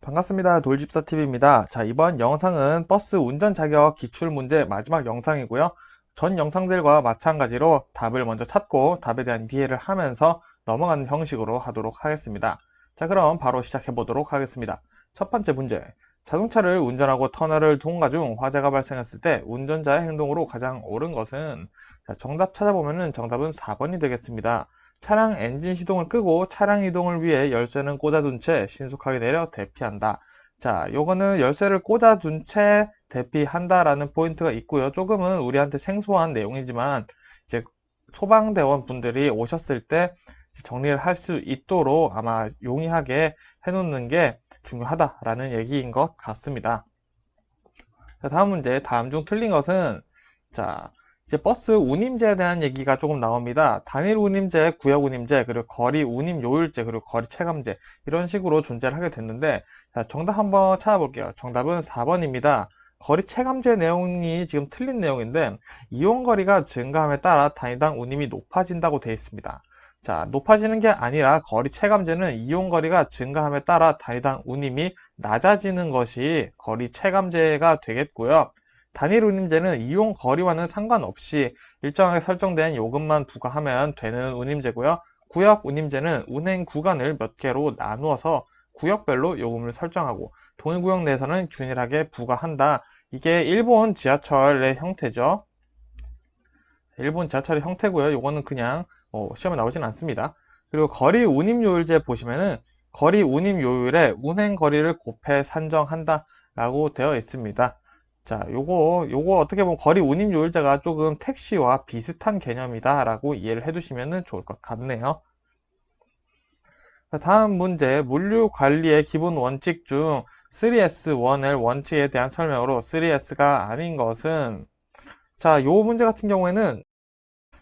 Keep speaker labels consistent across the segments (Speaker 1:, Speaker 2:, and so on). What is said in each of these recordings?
Speaker 1: 반갑습니다. 돌집사TV입니다. 자, 이번 영상은 버스 운전 자격 기출문제 마지막 영상이고요. 전 영상들과 마찬가지로 답을 먼저 찾고 답에 대한 이해를 하면서 넘어가는 형식으로 하도록 하겠습니다. 자, 그럼 바로 시작해 보도록 하겠습니다. 첫 번째 문제. 자동차를 운전하고 터널을 통과 중 화재가 발생했을 때 운전자의 행동으로 가장 옳은 것은, 자, 정답 찾아보면은 정답은 4번이 되겠습니다. 차량 엔진 시동을 끄고 차량 이동을 위해 열쇠는 꽂아둔 채 신속하게 내려 대피한다. 자, 요거는 열쇠를 꽂아둔 채 대피한다라는 포인트가 있고요. 조금은 우리한테 생소한 내용이지만 이제 소방대원 분들이 오셨을 때 정리를 할 수 있도록 아마 용이하게 해놓는 게 중요하다라는 얘기인 것 같습니다. 자, 다음 문제. 다음 중 틀린 것은, 자, 이제 버스 운임제에 대한 얘기가 조금 나옵니다. 단일 운임제, 구역 운임제, 그리고 거리 운임 요율제, 그리고 거리 체감제, 이런 식으로 존재를 하게 됐는데, 자, 정답 한번 찾아볼게요. 정답은 4번입니다. 거리 체감제 내용이 지금 틀린 내용인데, 이용거리가 증가함에 따라 단위당 운임이 높아진다고 되어 있습니다. 자, 높아지는 게 아니라 거리 체감제는 이용거리가 증가함에 따라 단위당 운임이 낮아지는 것이 거리 체감제가 되겠고요. 단일 운임제는 이용 거리와는 상관없이 일정하게 설정된 요금만 부과하면 되는 운임제고요. 구역 운임제는 운행 구간을 몇 개로 나누어서 구역별로 요금을 설정하고 동일 구역 내에서는 균일하게 부과한다. 이게 일본 지하철의 형태죠. 일본 지하철의 형태고요. 요거는 그냥 시험에 나오진 않습니다. 그리고 거리 운임요율제 보시면은 거리 운임요율에 운행 거리를 곱해 산정한다 라고 되어 있습니다. 자, 요거 어떻게 보면 거리 운임요율제가 조금 택시와 비슷한 개념이다 라고 이해를 해두시면 좋을 것 같네요. 자, 다음 문제. 물류 관리의 기본 원칙 중 3S1L 원칙에 대한 설명으로 3S가 아닌 것은, 자, 요 문제 같은 경우에는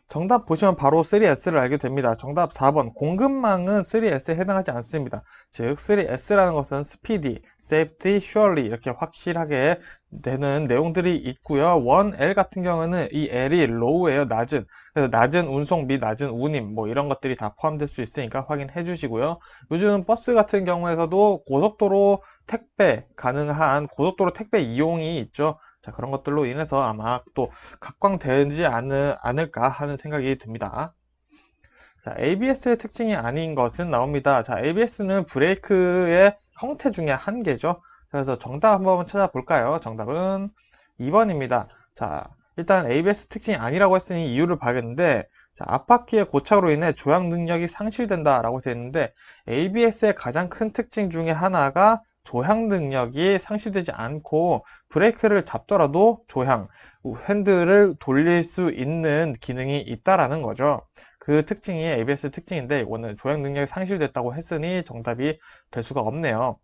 Speaker 1: 정답 보시면 바로 3S를 알게 됩니다. 정답 4번. 공급망은 3S에 해당하지 않습니다. 즉 3S라는 것은 스피디, 세이프티, 슈얼리 이렇게 확실하게 되는 내용들이 있고요. 1L 같은 경우는 이 L이 로우예요. 낮은. 그래서 낮은 운송비, 낮은 운임 뭐 이런 것들이 다 포함될 수 있으니까 확인해 주시고요. 요즘 버스 같은 경우에서도 고속도로 택배 가능한 고속도로 택배 이용이 있죠. 자, 그런 것들로 인해서 아마 또 각광되지 않을까 하는 생각이 듭니다. 자, ABS의 특징이 아닌 것은 나옵니다. 자, ABS는 브레이크의 형태 중에 한 개죠. 그래서 정답 한번 찾아볼까요? 정답은 2번입니다. 자, 일단 ABS 특징이 아니라고 했으니 이유를 봐야겠는데, 자, 앞바퀴의 고착으로 인해 조향 능력이 상실된다라고 되어 있는데, ABS의 가장 큰 특징 중에 하나가 조향 능력이 상실되지 않고 브레이크를 잡더라도 조향, 핸들을 돌릴 수 있는 기능이 있다라는 거죠. 그 특징이 ABS 특징인데 이거는 조향 능력이 상실됐다고 했으니 정답이 될 수가 없네요.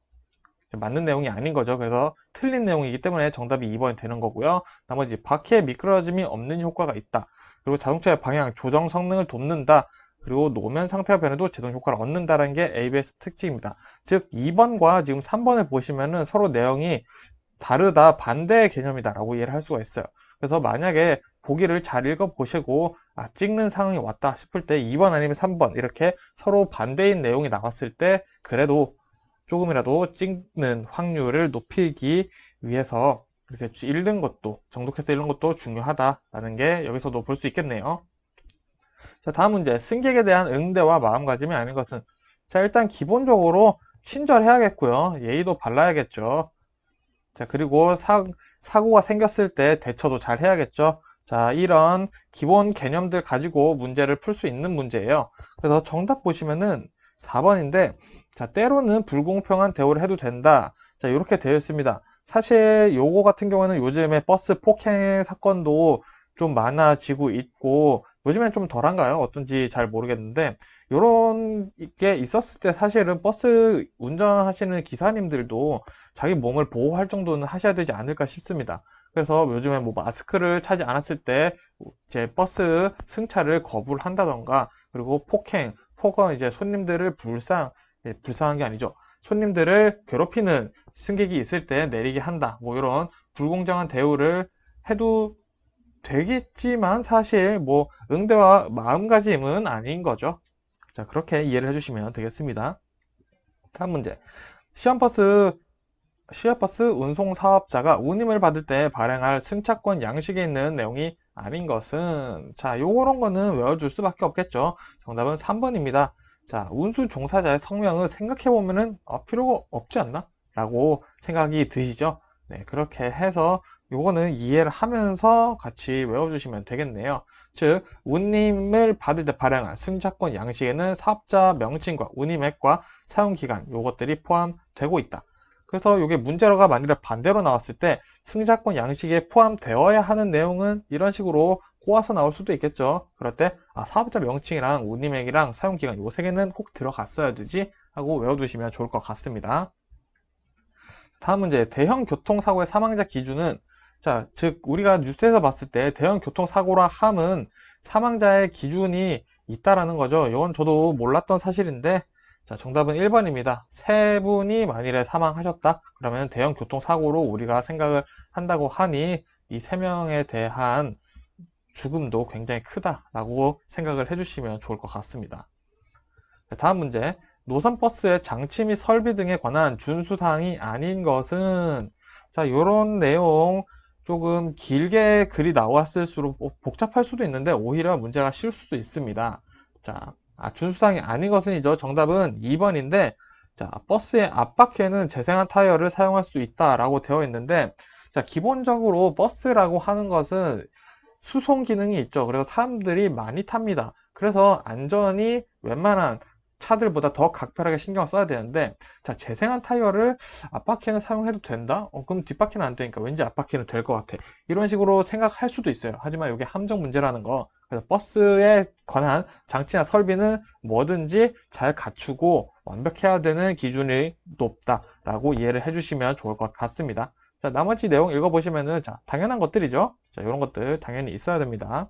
Speaker 1: 맞는 내용이 아닌 거죠. 그래서 틀린 내용이기 때문에 정답이 2번이 되는 거고요. 나머지 바퀴에 미끄러짐이 없는 효과가 있다. 그리고 자동차의 방향 조정 성능을 돕는다. 그리고 노면 상태가 변해도 제동 효과를 얻는다는 게 ABS 특징입니다. 즉 2번과 지금 3번을 보시면은 서로 내용이 다르다, 반대의 개념이다 라고 이해를 할 수가 있어요. 그래서 만약에 보기를 잘 읽어보시고 찍는 상황이 왔다 싶을 때 2번 아니면 3번 이렇게 서로 반대인 내용이 나왔을 때 그래도 조금이라도 찍는 확률을 높이기 위해서 이렇게 읽는 것도, 정독해서 읽는 것도 중요하다라는 게 여기서도 볼 수 있겠네요. 자, 다음 문제. 승객에 대한 응대와 마음가짐이 아닌 것은, 자, 일단 기본적으로 친절해야겠고요. 예의도 발라야겠죠. 자, 그리고 사고가 생겼을 때 대처도 잘 해야겠죠. 자, 이런 기본 개념들 가지고 문제를 풀 수 있는 문제예요. 그래서 정답 보시면은 4번인데, 자, 때로는 불공평한 대우를 해도 된다. 자, 이렇게 되어 있습니다. 사실 요거 같은 경우는 요즘에 버스 폭행 사건도 좀 많아지고 있고, 요즘엔 좀 덜한가요? 어떤지 잘 모르겠는데, 요런 게 있었을 때 사실은 버스 운전하시는 기사님들도 자기 몸을 보호할 정도는 하셔야 되지 않을까 싶습니다. 그래서 요즘에 뭐 마스크를 차지 않았을 때 이제 버스 승차를 거부를 한다던가, 그리고 폭언 이제 손님들을 불쌍한 게 아니죠. 손님들을 괴롭히는 승객이 있을 때 내리게 한다. 뭐 이런 불공정한 대우를 해도 되겠지만 사실 뭐 응대와 마음가짐은 아닌 거죠. 자, 그렇게 이해를 해주시면 되겠습니다. 다음 문제. 시험버스 시외버스 운송 사업자가 운임을 받을 때 발행할 승차권 양식에 있는 내용이 아닌 것은, 자, 요런 거는 외워줄 수밖에 없겠죠. 정답은 3번입니다. 자, 운수 종사자의 성명은 생각해보면은 필요가 없지 않나? 라고 생각이 드시죠? 네, 그렇게 해서 요거는 이해를 하면서 같이 외워주시면 되겠네요. 즉, 운임을 받을 때 발행한 승차권 양식에는 사업자 명칭과 운임액과 사용기간 요것들이 포함되고 있다. 그래서 이게 문제가 만일에 반대로 나왔을 때 승자권 양식에 포함되어야 하는 내용은 이런 식으로 꼬아서 나올 수도 있겠죠. 그럴 때 사업자 명칭이랑 운임액이랑 사용기간 요 세 개는 꼭 들어갔어야 되지 하고 외워두시면 좋을 것 같습니다. 다음 문제, 대형 교통사고의 사망자 기준은, 자, 즉 우리가 뉴스에서 봤을 때 대형 교통사고라 함은 사망자의 기준이 있다라는 거죠. 이건 저도 몰랐던 사실인데, 자, 정답은 1번입니다. 세 분이 만일에 사망하셨다? 그러면 대형 교통사고로 우리가 생각을 한다고 하니 이 세 명에 대한 죽음도 굉장히 크다라고 생각을 해주시면 좋을 것 같습니다. 다음 문제. 노선버스의 장치 및 설비 등에 관한 준수사항이 아닌 것은, 자, 요런 내용 조금 길게 글이 나왔을수록 복잡할 수도 있는데 오히려 문제가 쉬울 수도 있습니다. 자, 준수사항이 아닌 것은이죠. 정답은 2번인데, 자, 버스의 앞바퀴에는 재생한 타이어를 사용할 수 있다라고 되어 있는데, 자, 기본적으로 버스라고 하는 것은 수송 기능이 있죠. 그래서 사람들이 많이 탑니다. 그래서 안전이 웬만한 차들보다 더 각별하게 신경을 써야 되는데, 자, 재생한 타이어를 앞바퀴는 사용해도 된다? 그럼 뒷바퀴는 안 되니까 왠지 앞바퀴는 될 것 같아. 이런 식으로 생각할 수도 있어요. 하지만 이게 함정 문제라는 거. 그래서 버스에 관한 장치나 설비는 뭐든지 잘 갖추고 완벽해야 되는 기준이 높다라고 이해를 해주시면 좋을 것 같습니다. 자, 나머지 내용 읽어보시면은, 자, 당연한 것들이죠. 자, 이런 것들 당연히 있어야 됩니다.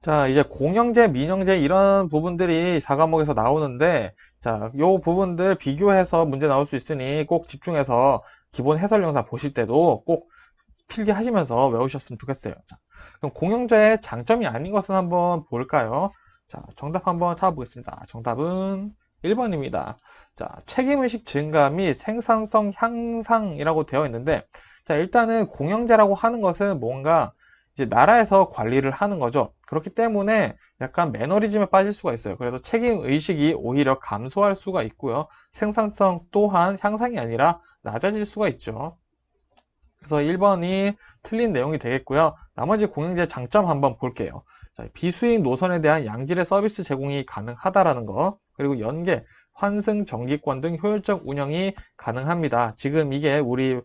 Speaker 1: 자, 이제 공영제, 민영제 이런 부분들이 4과목에서 나오는데, 자, 요 부분들 비교해서 문제 나올 수 있으니 꼭 집중해서 기본 해설 영상 보실 때도 꼭 필기하시면서 외우셨으면 좋겠어요. 자, 그럼 공영제의 장점이 아닌 것은 한번 볼까요? 자, 정답 한번 찾아보겠습니다. 정답은 1번입니다. 자, 책임의식 증가 및 생산성 향상이라고 되어 있는데, 자, 일단은 공영제라고 하는 것은 뭔가 이제 나라에서 관리를 하는 거죠. 그렇기 때문에 약간 매너리즘에 빠질 수가 있어요. 그래서 책임 의식이 오히려 감소할 수가 있고요. 생산성 또한 향상이 아니라 낮아질 수가 있죠. 그래서 1번이 틀린 내용이 되겠고요. 나머지 공영제 장점 한번 볼게요. 자, 비수익 노선에 대한 양질의 서비스 제공이 가능하다라는 거, 그리고 연계, 환승, 정기권 등 효율적 운영이 가능합니다. 지금 이게 우리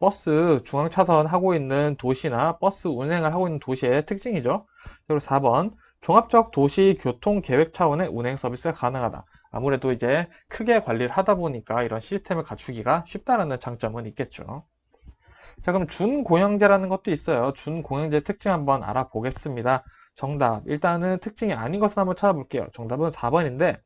Speaker 1: 버스 중앙차선 하고 있는 도시나 버스 운행을 하고 있는 도시의 특징이죠. 그리고 4번, 종합적 도시 교통 계획 차원의 운행 서비스가 가능하다. 아무래도 이제 크게 관리를 하다 보니까 이런 시스템을 갖추기가 쉽다는 장점은 있겠죠. 자, 그럼 준공영제라는 것도 있어요. 준공영제 특징 한번 알아보겠습니다. 정답. 일단은 특징이 아닌 것을 한번 찾아볼게요. 정답은 4번인데,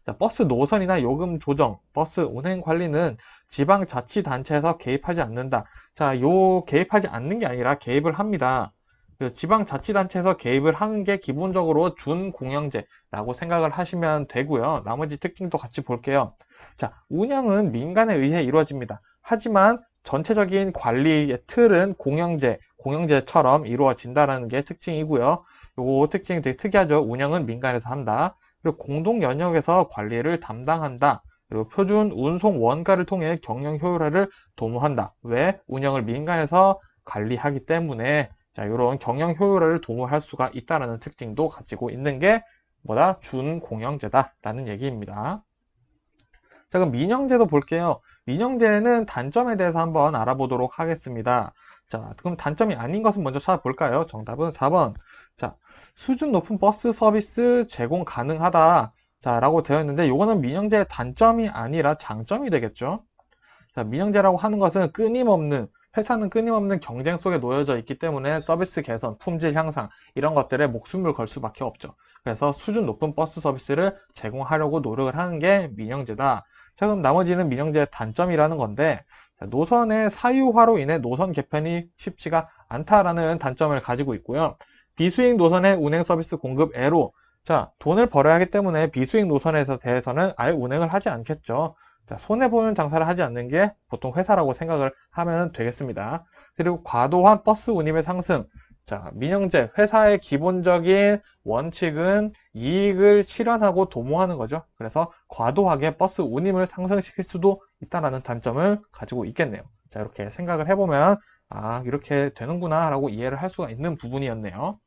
Speaker 1: 자, 버스 노선이나 요금 조정, 버스 운행 관리는 지방자치단체에서 개입하지 않는다. 자, 요 개입하지 않는 게 아니라 개입을 합니다. 그 지방자치단체에서 개입을 하는 게 기본적으로 준공영제라고 생각을 하시면 되고요. 나머지 특징도 같이 볼게요. 자, 운영은 민간에 의해 이루어집니다. 하지만 전체적인 관리의 틀은 공영제처럼 이루어진다는 게 특징이고요. 요 특징이 되게 특이하죠. 운영은 민간에서 한다. 그리고 공동 연역에서 관리를 담당한다. 그리고 표준 운송 원가를 통해 경영 효율화를 도모한다. 왜? 운영을 민간에서 관리하기 때문에, 자, 이런 경영 효율화를 도모할 수가 있다는 특징도 가지고 있는 게 뭐다? 준공영제다라는 얘기입니다. 자, 그럼 민영제도 볼게요. 민영제는 단점에 대해서 한번 알아보도록 하겠습니다. 자, 그럼 단점이 아닌 것은 먼저 찾아볼까요? 정답은 4번. 자, 수준 높은 버스 서비스 제공 가능하다. 자, 라고 되어 있는데, 요거는 민영제의 단점이 아니라 장점이 되겠죠? 자, 민영제라고 하는 것은 회사는 끊임없는 경쟁 속에 놓여져 있기 때문에 서비스 개선, 품질 향상, 이런 것들에 목숨을 걸 수밖에 없죠. 그래서 수준 높은 버스 서비스를 제공하려고 노력을 하는 게 민영제다. 자, 그럼 나머지는 민영제의 단점이라는 건데, 자, 노선의 사유화로 인해 노선 개편이 쉽지가 않다라는 단점을 가지고 있고요. 비수익 노선의 운행 서비스 공급 애로, 자, 돈을 벌어야 하기 때문에 비수익 노선에 대해서는 아예 운행을 하지 않겠죠. 자, 손해보는 장사를 하지 않는 게 보통 회사라고 생각을 하면 되겠습니다. 그리고 과도한 버스 운임의 상승. 자, 민영제, 회사의 기본적인 원칙은 이익을 실현하고 도모하는 거죠. 그래서 과도하게 버스 운임을 상승시킬 수도 있다는 단점을 가지고 있겠네요. 자, 이렇게 생각을 해보면, 아, 이렇게 되는구나, 라고 이해를 할 수가 있는 부분이었네요.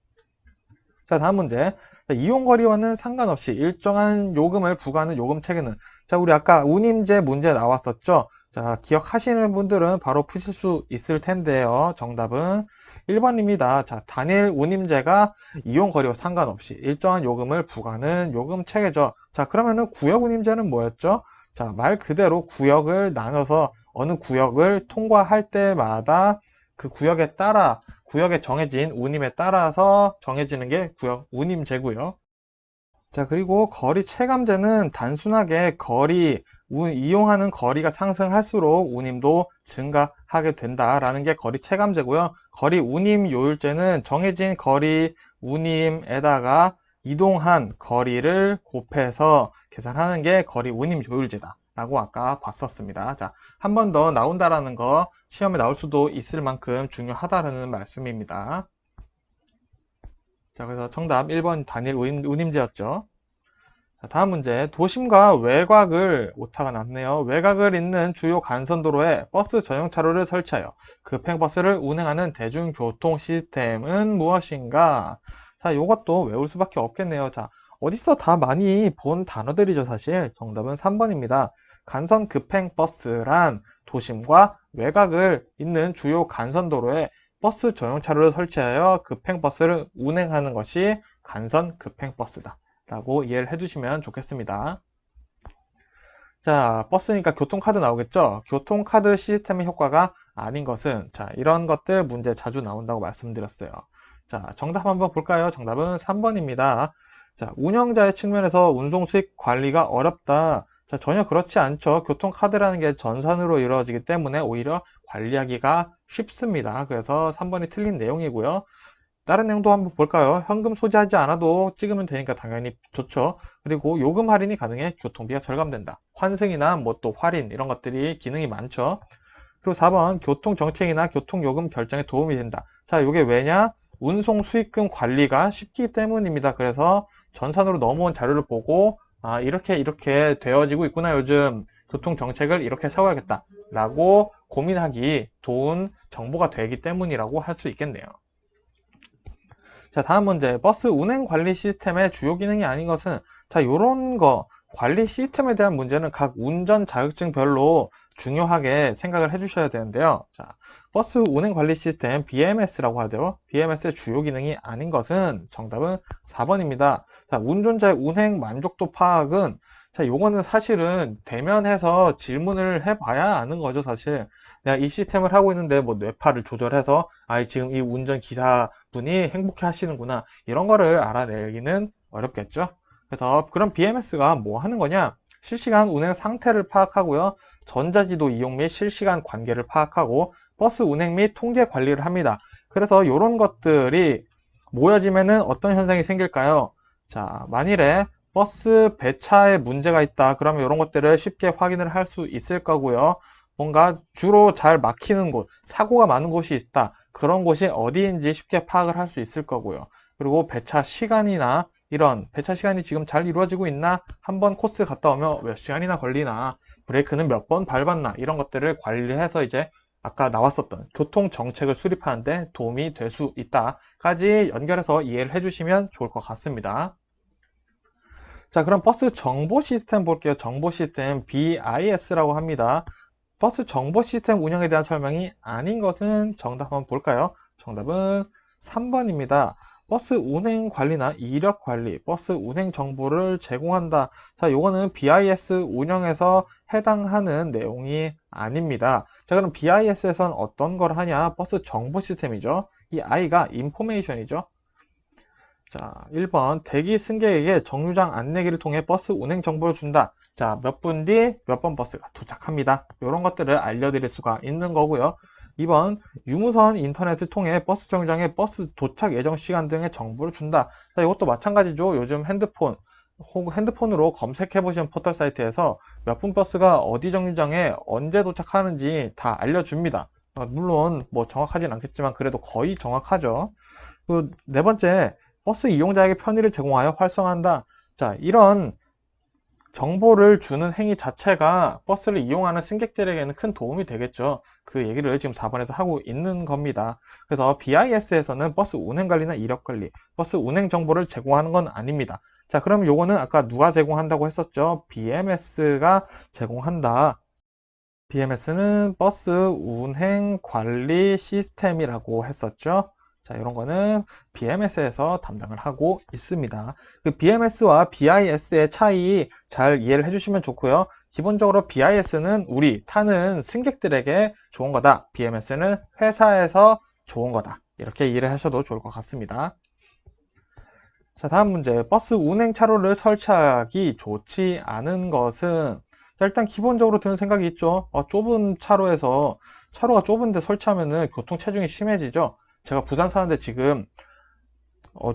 Speaker 1: 자, 다음 문제. 자, 이용거리와는 상관없이 일정한 요금을 부과하는 요금 체계는, 자, 우리 아까 운임제 문제 나왔었죠? 자, 기억하시는 분들은 바로 푸실 수 있을 텐데요. 정답은 1번입니다. 자, 단일 운임제가 이용거리와 상관없이 일정한 요금을 부과하는 요금 체계죠. 자, 그러면은 구역 운임제는 뭐였죠? 자, 말 그대로 구역을 나눠서 어느 구역을 통과할 때마다 그 구역에 따라 구역에 정해진 운임에 따라서 정해지는 게 구역 운임제고요. 자, 그리고 거리 체감제는 단순하게 이용하는 거리가 상승할수록 운임도 증가하게 된다라는 게 거리 체감제고요. 거리 운임 요율제는 정해진 거리 운임에다가 이동한 거리를 곱해서 계산하는 게 거리 운임 요율제다 라고 아까 봤었습니다. 자, 한 번 더 나온다라는 거 시험에 나올 수도 있을 만큼 중요하다라는 말씀입니다. 자, 그래서 정답 1번 단일 운임제였죠. 자, 다음 문제. 도심과 외곽을 오타가 났네요. 외곽을 잇는 주요 간선도로에 버스 전용 차로를 설치하여 급행버스를 운행하는 대중교통 시스템은 무엇인가? 자, 이것도 외울 수밖에 없겠네요. 자, 어디서 다 많이 본 단어들이죠, 사실. 정답은 3번입니다. 간선 급행버스란 도심과 외곽을 잇는 주요 간선도로에 버스 전용 차로를 설치하여 급행버스를 운행하는 것이 간선 급행버스다 라고 이해를 해주시면 좋겠습니다. 자, 버스니까 교통카드 나오겠죠? 교통카드 시스템의 효과가 아닌 것은, 자, 이런 것들 문제 자주 나온다고 말씀드렸어요. 자, 정답 한번 볼까요? 정답은 3번입니다. 자, 운영자의 측면에서 운송 수익 관리가 어렵다. 자, 전혀 그렇지 않죠. 교통카드라는 게 전산으로 이루어지기 때문에 오히려 관리하기가 쉽습니다. 그래서 3번이 틀린 내용이고요. 다른 내용도 한번 볼까요? 현금 소지하지 않아도 찍으면 되니까 당연히 좋죠. 그리고 요금 할인이 가능해 교통비가 절감된다. 환승이나 뭐 또 할인 이런 것들이 기능이 많죠. 그리고 4번 교통정책이나 교통요금 결정에 도움이 된다. 자, 이게 왜냐? 운송 수익금 관리가 쉽기 때문입니다. 그래서 전산으로 넘어온 자료를 보고 아, 이렇게 되어지고 있구나. 요즘 교통정책을 이렇게 세워야겠다 라고 고민하기 좋은 정보가 되기 때문이라고 할 수 있겠네요. 자, 다음 문제. 버스 운행 관리 시스템의 주요 기능이 아닌 것은, 자, 요런 거, 관리 시스템에 대한 문제는 각 운전 자격증별로 중요하게 생각을 해주셔야 되는데요. 자, 버스 운행 관리 시스템 BMS라고 하죠. BMS의 주요 기능이 아닌 것은 정답은 4번입니다. 자, 운전자의 운행 만족도 파악은, 자, 요거는 사실은 대면해서 질문을 해봐야 아는 거죠, 사실. 내가 이 시스템을 하고 있는데 뭐 뇌파를 조절해서 아, 지금 이 운전 기사분이 행복해 하시는구나. 이런 거를 알아내기는 어렵겠죠. 그래서 그럼 BMS가 뭐 하는 거냐? 실시간 운행 상태를 파악하고요. 전자지도 이용 및 실시간 관계를 파악하고 버스 운행 및 통계 관리를 합니다. 그래서 이런 것들이 모여지면은 어떤 현상이 생길까요? 자, 만일에 버스 배차에 문제가 있다. 그러면 이런 것들을 쉽게 확인을 할 수 있을 거고요. 뭔가 주로 잘 막히는 곳, 사고가 많은 곳이 있다. 그런 곳이 어디인지 쉽게 파악을 할 수 있을 거고요. 그리고 배차 시간이나 이런 배차 시간이 지금 잘 이루어지고 있나? 한번 코스 갔다 오면 몇 시간이나 걸리나? 브레이크는 몇 번 밟았나? 이런 것들을 관리해서 이제 아까 나왔었던 교통 정책을 수립하는데 도움이 될 수 있다까지 연결해서 이해를 해주시면 좋을 것 같습니다. 자, 그럼 버스 정보 시스템 볼게요. 정보 시스템 BIS라고 합니다. 버스 정보 시스템 운영에 대한 설명이 아닌 것은 정답 한번 볼까요? 정답은 3번입니다. 버스 운행 관리나 이력 관리, 버스 운행 정보를 제공한다. 자, 요거는 BIS 운영에서 해당하는 내용이 아닙니다. 자, 그럼 BIS에선 어떤 걸 하냐? 버스 정보 시스템이죠. 이 I가 인포메이션이죠. 자, 1번 대기 승객에게 정류장 안내기를 통해 버스 운행 정보를 준다. 자, 몇 분 뒤 몇 번 버스가 도착합니다. 이런 것들을 알려드릴 수가 있는 거고요. 2번 유무선 인터넷을 통해 버스 정류장에 버스 도착 예정 시간 등의 정보를 준다. 자, 이것도 마찬가지죠. 요즘 핸드폰 혹은 핸드폰으로 검색해 보시는 포털 사이트에서 몇 분 버스가 어디 정류장에 언제 도착하는지 다 알려줍니다. 물론 뭐 정확하진 않겠지만 그래도 거의 정확하죠. 그 네 번째, 버스 이용자에게 편의를 제공하여 활성화한다. 자, 이런 정보를 주는 행위 자체가 버스를 이용하는 승객들에게는 큰 도움이 되겠죠. 그 얘기를 지금 4번에서 하고 있는 겁니다. 그래서 BIS에서는 버스 운행 관리나 이력 관리, 버스 운행 정보를 제공하는 건 아닙니다. 자, 그럼 요거는 아까 누가 제공한다고 했었죠? BMS가 제공한다. BMS는 버스 운행 관리 시스템이라고 했었죠. 자, 이런 거는 BMS에서 담당을 하고 있습니다. 그 BMS와 BIS의 차이 잘 이해를 해주시면 좋고요. 기본적으로 BIS는 우리 타는 승객들에게 좋은 거다. BMS는 회사에서 좋은 거다. 이렇게 이해를 하셔도 좋을 것 같습니다. 자, 다음 문제. 버스 운행 차로를 설치하기 좋지 않은 것은, 자, 일단 기본적으로 드는 생각이 있죠. 좁은 차로에서 차로가 좁은데 설치하면은 교통 체중이 심해지죠. 제가 부산 사는데 지금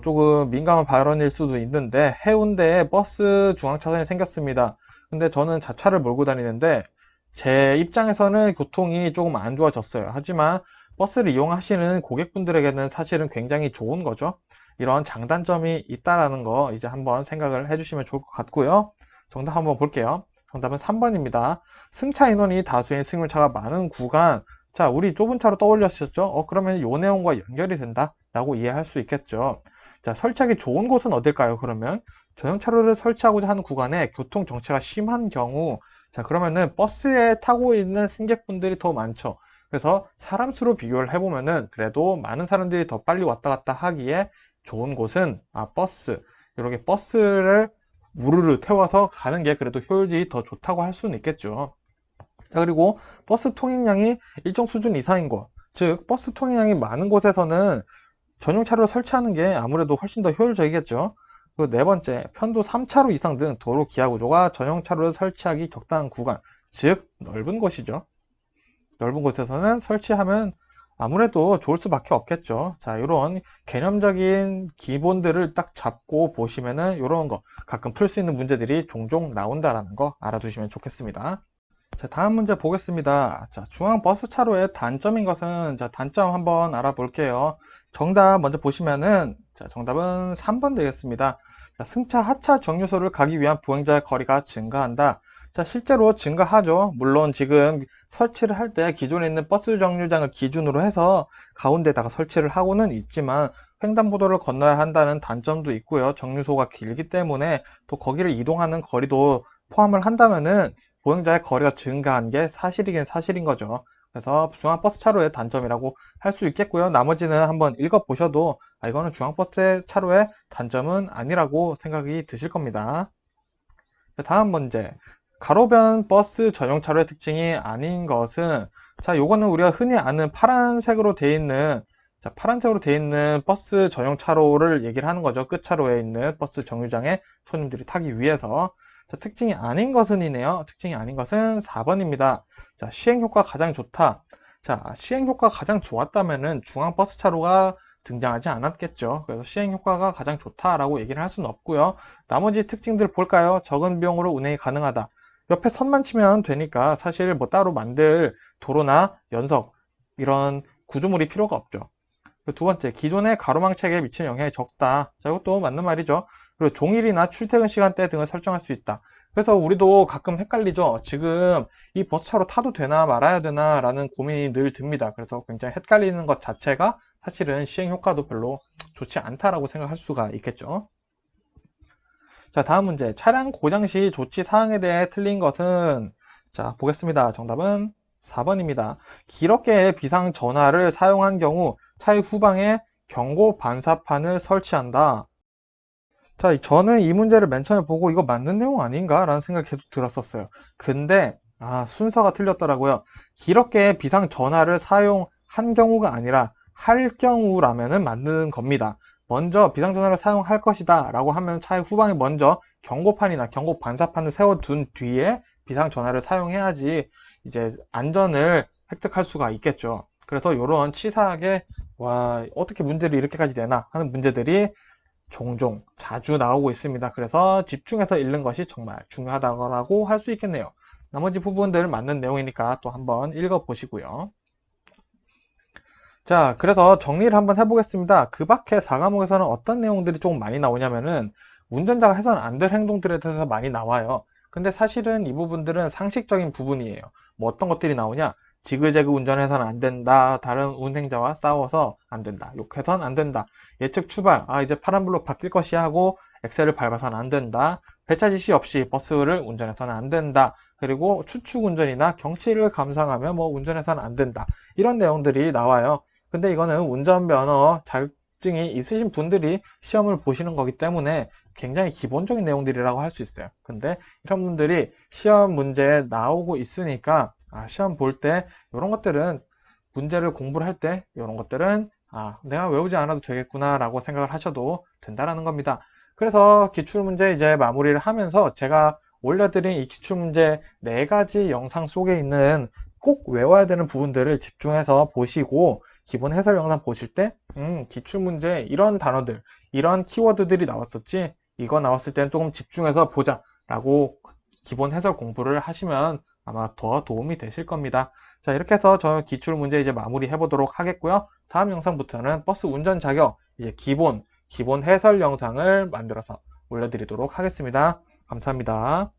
Speaker 1: 조금 민감한 발언일 수도 있는데 해운대에 버스 중앙차선이 생겼습니다. 근데 저는 자차를 몰고 다니는데 제 입장에서는 교통이 조금 안 좋아졌어요. 하지만 버스를 이용하시는 고객분들에게는 사실은 굉장히 좋은 거죠. 이런 장단점이 있다라는 거 이제 한번 생각을 해주시면 좋을 것 같고요. 정답 한번 볼게요. 정답은 3번입니다. 승차 인원이 다수인 승용차가 많은 구간. 자, 우리 좁은 차로 떠올렸었죠? 그러면 요 내용과 연결이 된다 라고 이해할 수 있겠죠. 자, 설치하기 좋은 곳은 어딜까요? 그러면 전용 차로를 설치하고자 하는 구간에 교통 정체가 심한 경우, 자, 그러면은 버스에 타고 있는 승객분들이 더 많죠. 그래서 사람 수로 비교를 해보면은 그래도 많은 사람들이 더 빨리 왔다 갔다 하기에 좋은 곳은 버스. 이렇게 버스를 우르르 태워서 가는 게 그래도 효율이 더 좋다고 할 수는 있겠죠. 자, 그리고 버스 통행량이 일정 수준 이상인 곳, 즉 버스 통행량이 많은 곳에서는 전용 차로를 설치하는 게 아무래도 훨씬 더 효율적이겠죠. 그 네 번째, 편도 3차로 이상 등 도로 기하 구조가 전용 차로를 설치하기 적당한 구간, 즉 넓은 곳이죠. 넓은 곳에서는 설치하면 아무래도 좋을 수밖에 없겠죠. 자, 이런 개념적인 기본들을 딱 잡고 보시면은 이런 거 가끔 풀 수 있는 문제들이 종종 나온다라는 거 알아두시면 좋겠습니다. 자, 다음 문제 보겠습니다. 자, 중앙 버스 차로의 단점인 것은, 자, 단점 한번 알아볼게요. 정답 먼저 보시면은, 자, 정답은 3번 되겠습니다. 자, 승차, 하차 정류소를 가기 위한 보행자의 거리가 증가한다. 자, 실제로 증가하죠. 물론 지금 설치를 할 때 기존에 있는 버스 정류장을 기준으로 해서 가운데다가 설치를 하고는 있지만, 횡단보도를 건너야 한다는 단점도 있고요. 정류소가 길기 때문에 또 거기를 이동하는 거리도 포함을 한다면은 보행자의 거리가 증가한 게 사실이긴 사실인 거죠. 그래서 중앙버스 차로의 단점이라고 할 수 있겠고요. 나머지는 한번 읽어보셔도 이거는 중앙버스 차로의 단점은 아니라고 생각이 드실 겁니다. 다음 문제. 가로변 버스 전용 차로의 특징이 아닌 것은, 자, 요거는 우리가 흔히 아는 파란색으로 되어 있는, 자, 파란색으로 되어 있는 버스 전용 차로를 얘기를 하는 거죠. 끝차로에 있는 버스 정류장에 손님들이 타기 위해서. 자, 특징이 아닌 것은이네요. 특징이 아닌 것은 4번입니다. 자, 시행 효과 가장 좋다. 자, 시행 효과 가장 좋았다면은 중앙 버스 차로가 등장하지 않았겠죠. 그래서 시행 효과가 가장 좋다라고 얘기를 할 수는 없고요. 나머지 특징들 볼까요? 적은 비용으로 운행이 가능하다. 옆에 선만 치면 되니까 사실 뭐 따로 만들 도로나 연석 이런 구조물이 필요가 없죠. 두 번째, 기존의 가로망책에 미치는 영향이 적다. 자, 이것도 맞는 말이죠. 그리고 종일이나 출퇴근 시간대 등을 설정할 수 있다. 그래서 우리도 가끔 헷갈리죠. 지금 이 버스차로 타도 되나 말아야 되나 라는 고민이 늘 듭니다. 그래서 굉장히 헷갈리는 것 자체가 사실은 시행 효과도 별로 좋지 않다라고 생각할 수가 있겠죠. 자, 다음 문제. 차량 고장 시 조치 사항에 대해 틀린 것은, 자, 보겠습니다. 정답은 4번입니다. 기럽게 비상 전화를 사용한 경우 차의 후방에 경고 반사판을 설치한다. 자, 저는 이 문제를 맨 처음에 보고 이거 맞는 내용 아닌가? 라는 생각이 계속 들었었어요. 근데, 순서가 틀렸더라고요. 기럽게 비상 전화를 사용한 경우가 아니라 할 경우라면은 맞는 겁니다. 먼저 비상전화를 사용할 것이다 라고 하면 차의 후방에 먼저 경고판이나 경고 반사판을 세워둔 뒤에 비상전화를 사용해야지 이제 안전을 획득할 수가 있겠죠. 그래서 이런 치사하게 와 어떻게 문제를 이렇게까지 내나 하는 문제들이 종종 자주 나오고 있습니다. 그래서 집중해서 읽는 것이 정말 중요하다고 할 수 있겠네요. 나머지 부분들 맞는 내용이니까 또 한번 읽어보시고요. 자, 그래서 정리를 한번 해보겠습니다. 그 밖에 4과목에서는 어떤 내용들이 조금 많이 나오냐면은 운전자가 해서는 안 될 행동들에 대해서 많이 나와요. 근데 사실은 이 부분들은 상식적인 부분이에요. 뭐 어떤 것들이 나오냐? 지그재그 운전해서는 안 된다. 다른 운행자와 싸워서 안 된다. 욕해서는 안 된다. 예측 출발. 아, 이제 파란불로 바뀔 것이야 하고 엑셀을 밟아서는 안 된다. 배차 지시 없이 버스를 운전해서는 안 된다. 그리고 추측 운전이나 경치를 감상하며 뭐 운전해서는 안 된다. 이런 내용들이 나와요. 근데 이거는 운전면허 자격증이 있으신 분들이 시험을 보시는 거기 때문에 굉장히 기본적인 내용들이라고 할 수 있어요. 근데 이런 분들이 시험 문제에 나오고 있으니까 시험 볼 때 이런 것들은 문제를 공부를 할 때 이런 것들은 내가 외우지 않아도 되겠구나 라고 생각을 하셔도 된다라는 겁니다. 그래서 기출문제 이제 마무리를 하면서 제가 올려드린 이 기출문제 4가지 영상 속에 있는 꼭 외워야 되는 부분들을 집중해서 보시고 기본 해설 영상 보실 때 기출문제 이런 단어들 이런 키워드들이 나왔었지 이거 나왔을 때는 조금 집중해서 보자 라고 기본 해설 공부를 하시면 아마 더 도움이 되실 겁니다. 자, 이렇게 해서 저 기출문제 이제 마무리 해보도록 하겠고요. 다음 영상부터는 버스 운전 자격 이제 기본 해설 영상을 만들어서 올려드리도록 하겠습니다. 감사합니다.